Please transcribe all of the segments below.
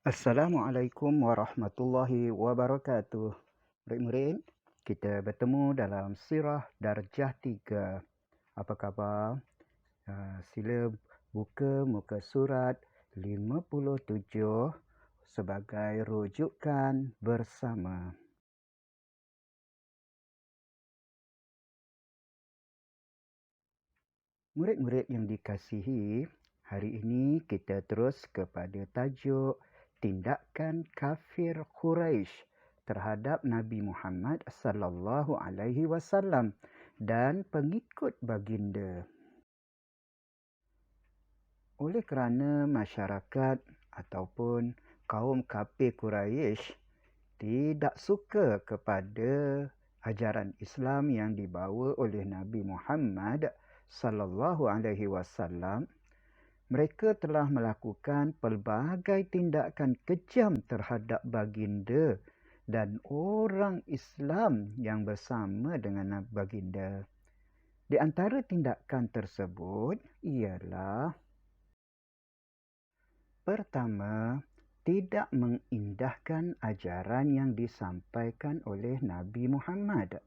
Assalamualaikum warahmatullahi wabarakatuh. Murid-murid, kita bertemu dalam Sirah Darjah 3. Apa khabar? Sila buka muka surat 57 sebagai rujukan bersama. Murid-murid yang dikasihi, hari ini kita terus kepada tajuk tindakan kafir Quraisy terhadap Nabi Muhammad sallallahu alaihi wasallam dan pengikut baginda. Oleh kerana masyarakat ataupun kaum kafir Quraisy tidak suka kepada ajaran Islam yang dibawa oleh Nabi Muhammad sallallahu alaihi wasallam, mereka telah melakukan pelbagai tindakan kejam terhadap baginda dan orang Islam yang bersama dengan baginda. Di antara tindakan tersebut ialah: pertama, tidak mengindahkan ajaran yang disampaikan oleh Nabi Muhammad.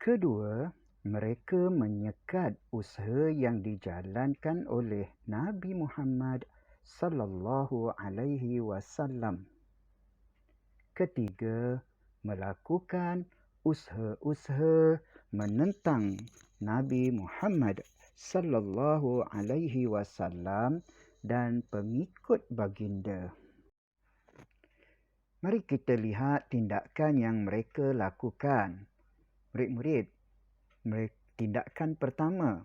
Kedua, mereka menyekat usaha yang dijalankan oleh Nabi Muhammad sallallahu alaihi wasallam. Ketiga, melakukan usaha-usaha menentang Nabi Muhammad sallallahu alaihi wasallam dan pengikut baginda. Mari kita lihat tindakan yang mereka lakukan. Murid-murid, tindakan pertama,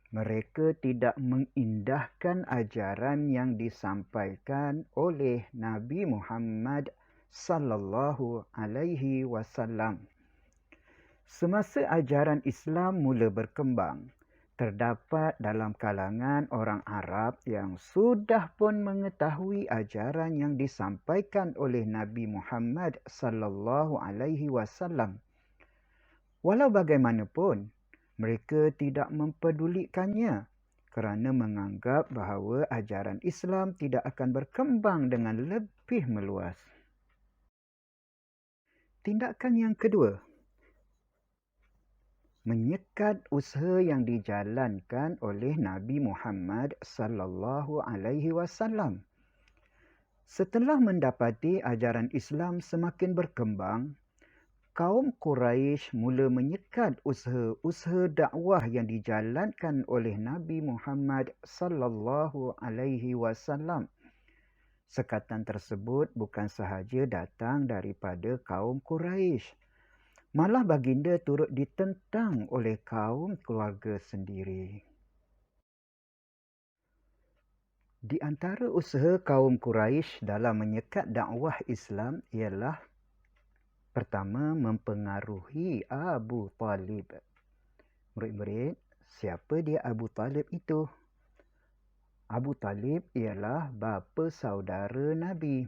mereka tidak mengindahkan ajaran yang disampaikan oleh Nabi Muhammad sallallahu alaihi wasallam. Semasa ajaran Islam mula berkembang, terdapat dalam kalangan orang Arab yang sudah pun mengetahui ajaran yang disampaikan oleh Nabi Muhammad sallallahu alaihi wasallam. Walau bagaimanapun, mereka tidak mempedulikannya kerana menganggap bahawa ajaran Islam tidak akan berkembang dengan lebih meluas. Tindakan yang kedua, menyekat usaha yang dijalankan oleh Nabi Muhammad sallallahu alaihi wasallam. Setelah mendapati ajaran Islam semakin berkembang, kaum Quraisy mula menyekat usaha-usaha dakwah yang dijalankan oleh Nabi Muhammad sallallahu alaihi wasallam. Sekatan tersebut bukan sahaja datang daripada kaum Quraisy, malah baginda turut ditentang oleh kaum keluarga sendiri. Di antara usaha kaum Quraisy dalam menyekat dakwah Islam ialah: pertama, mempengaruhi Abu Talib. Murid-murid, siapa dia Abu Talib itu? Abu Talib ialah bapa saudara Nabi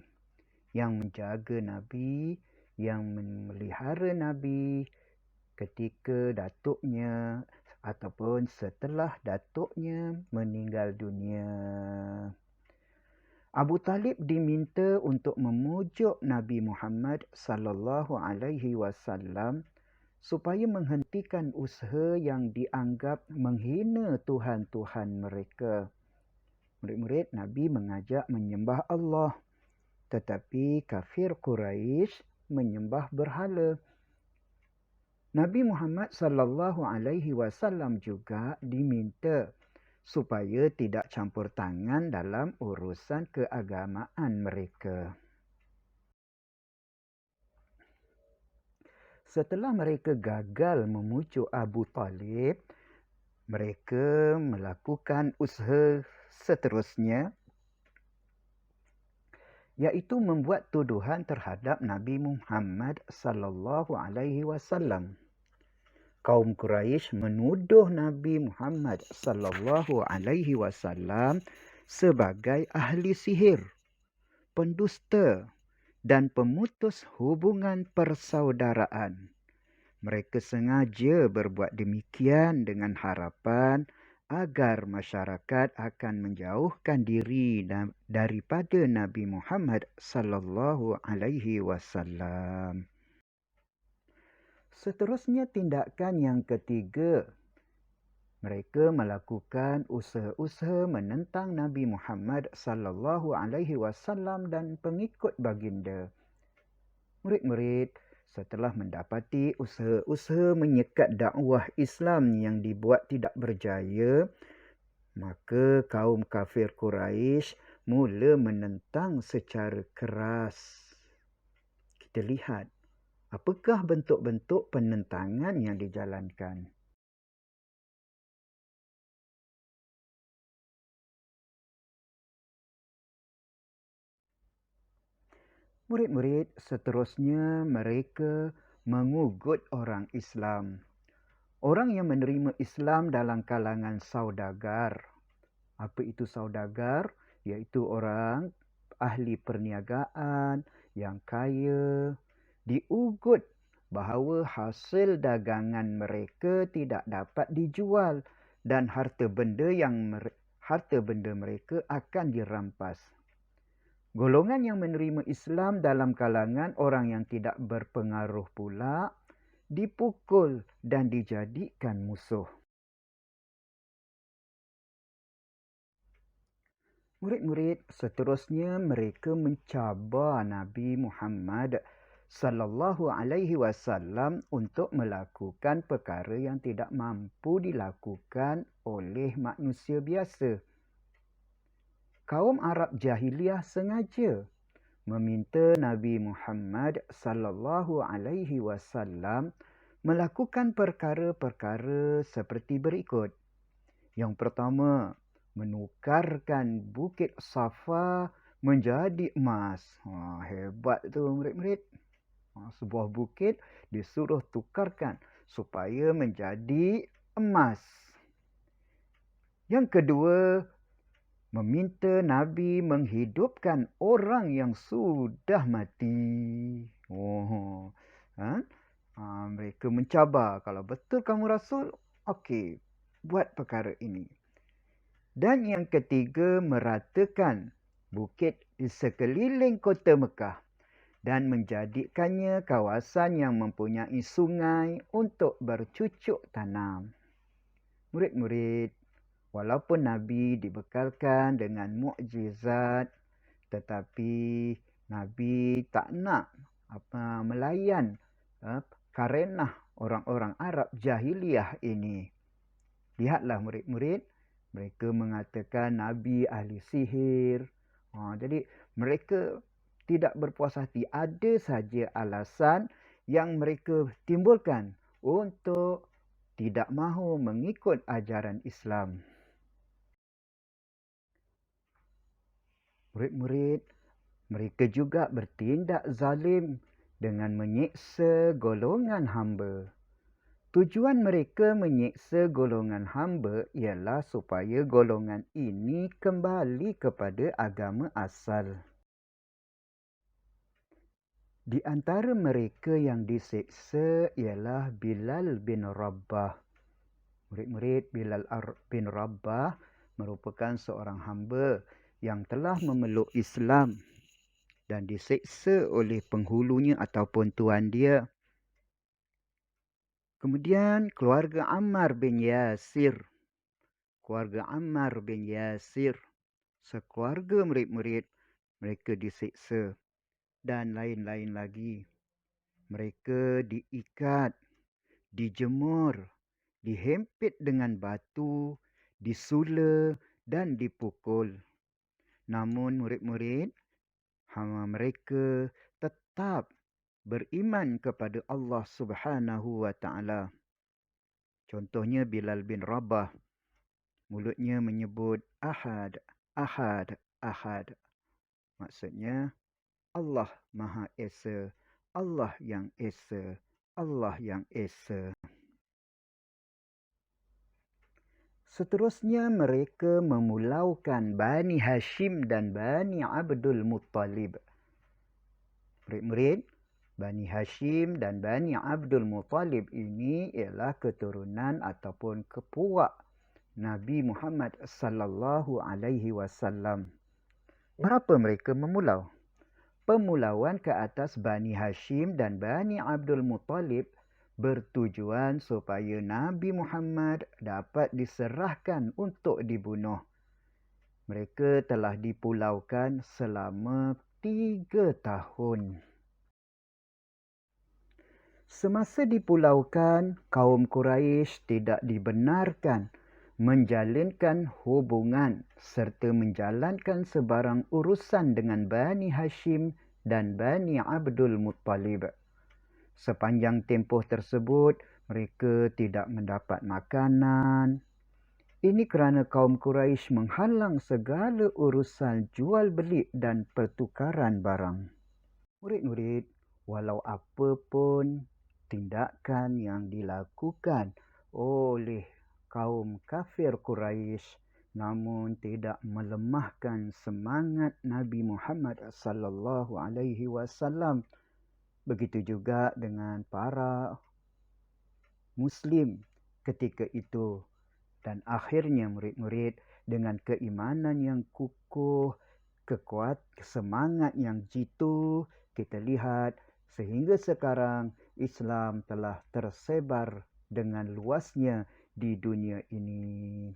yang menjaga Nabi, yang memelihara Nabi ketika datuknya ataupun setelah datuknya meninggal dunia. Abu Talib diminta untuk memujuk Nabi Muhammad sallallahu alaihi wasallam supaya menghentikan usaha yang dianggap menghina tuhan-tuhan mereka. Murid-murid, Nabi mengajak menyembah Allah, tetapi kafir Quraisy menyembah berhala. Nabi Muhammad sallallahu alaihi wasallam juga diminta supaya tidak campur tangan dalam urusan keagamaan mereka. Setelah mereka gagal memujuk Abu Talib, mereka melakukan usaha seterusnya, iaitu membuat tuduhan terhadap Nabi Muhammad sallallahu alaihi wasallam. Kaum Quraisy menuduh Nabi Muhammad sallallahu alaihi wasallam sebagai ahli sihir, pendusta dan pemutus hubungan persaudaraan. Mereka sengaja berbuat demikian dengan harapan agar masyarakat akan menjauhkan diri daripada Nabi Muhammad sallallahu alaihi wasallam. Seterusnya tindakan yang ketiga, mereka melakukan usaha-usaha menentang Nabi Muhammad sallallahu alaihi wasallam dan pengikut baginda. Murid-murid setelah mendapati usaha-usaha menyekat dakwah Islam yang dibuat tidak berjaya, maka kaum kafir Quraisy mula menentang secara keras. Kita lihat apakah bentuk-bentuk penentangan yang dijalankan. Murid-murid seterusnya mereka mengugut orang Islam. Orang yang menerima Islam dalam kalangan saudagar. Apa itu saudagar? Iaitu orang ahli perniagaan yang kaya. Diugut bahawa hasil dagangan mereka tidak dapat dijual dan harta benda mereka akan dirampas. Golongan yang menerima Islam dalam kalangan orang yang tidak berpengaruh pula dipukul dan dijadikan musuh. Murid-murid seterusnya mereka mencabar Nabi Muhammad sallallahu alaihi wasallam untuk melakukan perkara yang tidak mampu dilakukan oleh manusia biasa. Kaum Arab jahiliah sengaja meminta Nabi Muhammad sallallahu alaihi wasallam melakukan perkara-perkara seperti berikut. Yang pertama, menukarkan Bukit Safa menjadi emas. Hebat tu murid-murid. Sebuah bukit disuruh tukarkan supaya menjadi emas. Yang kedua, meminta Nabi menghidupkan orang yang sudah mati. Mereka mencabar, kalau betul kamu Rasul, okey, buat perkara ini. Dan yang ketiga, meratakan bukit di sekeliling kota Mekah dan menjadikannya kawasan yang mempunyai sungai untuk bercucuk tanam. Murid-murid, walaupun Nabi dibekalkan dengan mukjizat, tetapi Nabi tak nak melayan karenah orang-orang Arab jahiliah ini. Lihatlah murid-murid, mereka mengatakan Nabi ahli sihir. Jadi mereka tidak berpuas hati. Ada saja alasan yang mereka timbulkan untuk tidak mahu mengikut ajaran Islam. Murid-murid, mereka juga bertindak zalim dengan menyiksa golongan hamba. Tujuan mereka menyiksa golongan hamba ialah supaya golongan ini kembali kepada agama asal. Di antara mereka yang disiksa ialah Bilal bin Rabah. Murid-murid, Bilal bin Rabah merupakan seorang hamba yang telah memeluk Islam dan disiksa oleh penghulunya ataupun tuan dia. Kemudian keluarga Ammar bin Yasir. Keluarga Ammar bin Yasir. Sekeluarga murid-murid mereka disiksa. Dan lain-lain lagi. Mereka diikat, dijemur, dihempit dengan batu, disula dan dipukul. Namun murid-murid, mereka tetap beriman kepada Allah Subhanahu wa taala. Contohnya Bilal bin Rabah, mulutnya menyebut Ahad, Ahad, Ahad. Maksudnya Allah Maha Esa, Allah yang Esa, Allah yang Esa. Seterusnya mereka memulaukan Bani Hashim dan Bani Abdul Muttalib. Murid-murid, Bani Hashim dan Bani Abdul Muttalib ini ialah keturunan ataupun kepuak Nabi Muhammad sallallahu alaihi wasallam. Berapa mereka memulau? Pemulauan ke atas Bani Hashim dan Bani Abdul Muttalib bertujuan supaya Nabi Muhammad dapat diserahkan untuk dibunuh. Mereka telah dipulaukan selama 3 tahun. Semasa dipulaukan, kaum Quraisy tidak dibenarkan menjalinkan hubungan serta menjalankan sebarang urusan dengan Bani Hashim dan Bani Abdul Muttalib. Sepanjang tempoh tersebut, mereka tidak mendapat makanan. Ini kerana kaum Quraisy menghalang segala urusan jual beli dan pertukaran barang. Murid-murid, walau apa pun tindakan yang dilakukan oleh kaum kafir Quraisy, namun tidak melemahkan semangat Nabi Muhammad sallallahu alaihi wasallam. Begitu juga dengan para muslim ketika itu. Dan akhirnya murid-murid dengan keimanan yang kukuh, semangat yang jitu, kita lihat sehingga sekarang Islam telah tersebar dengan luasnya di dunia ini.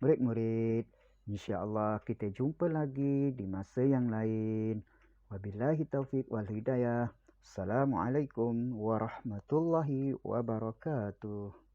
Murid-murid, insya-Allah kita jumpa lagi di masa yang lain. Wabillahi taufiq wal hidayah. Assalamualaikum warahmatullahi wabarakatuh.